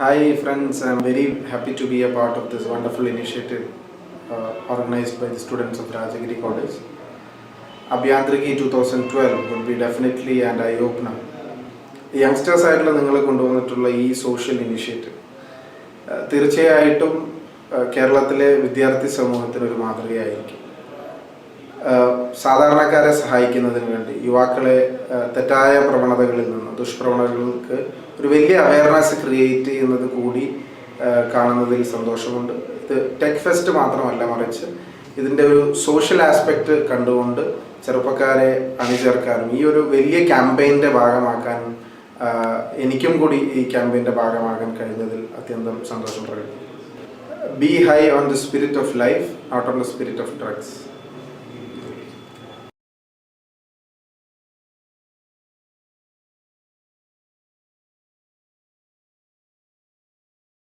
Hi friends, I'm very happy to be a part of this wonderful initiative organized by the students of Rajagiri College. Abhyandriki 2012 would be definitely an eye-opener. Youngsters ആയിട്ടുള്ള നിങ്ങൾ കൊണ്ടുവന്നിട്ടുള്ള ഈ social initiative തീർച്ചയായിട്ടും കേരളത്തിലെ വിദ്യാർത്ഥി സമൂഹത്തിന് ഒരു മാതൃകയായിരിക്കും. സാധാരണക്കാരെ സഹായിക്കുന്നതിന് വേണ്ടി യുവാക്കളെ തെറ്റായ പ്രവണതകളിൽ നിന്ന് ദുഷ്പ്രവണതകൾക്ക് ഒരു വലിയ അവയർനെസ് ക്രിയേറ്റ് ചെയ്യുന്നത് കൂടി കാണുന്നതിൽ സന്തോഷമുണ്ട്. ഇത് ടെക് ഫെസ്റ്റ് മാത്രമല്ല, മറിച്ച് ഇതിൻ്റെ ഒരു സോഷ്യൽ ആസ്പെക്റ്റ് കണ്ടുകൊണ്ട് ചെറുപ്പക്കാരെ അണിചേർക്കാനും ഈ ഒരു വലിയ ക്യാമ്പയിൻ്റെ ഭാഗമാക്കാനും എനിക്കും കൂടി ഈ ക്യാമ്പയിൻ്റെ ഭാഗമാകാൻ കഴിഞ്ഞതിൽ അത്യന്തം സന്തോഷം പ്രകടിപ്പിക്കുന്നു. Be high on the spirit of life, not on the spirit of drugs.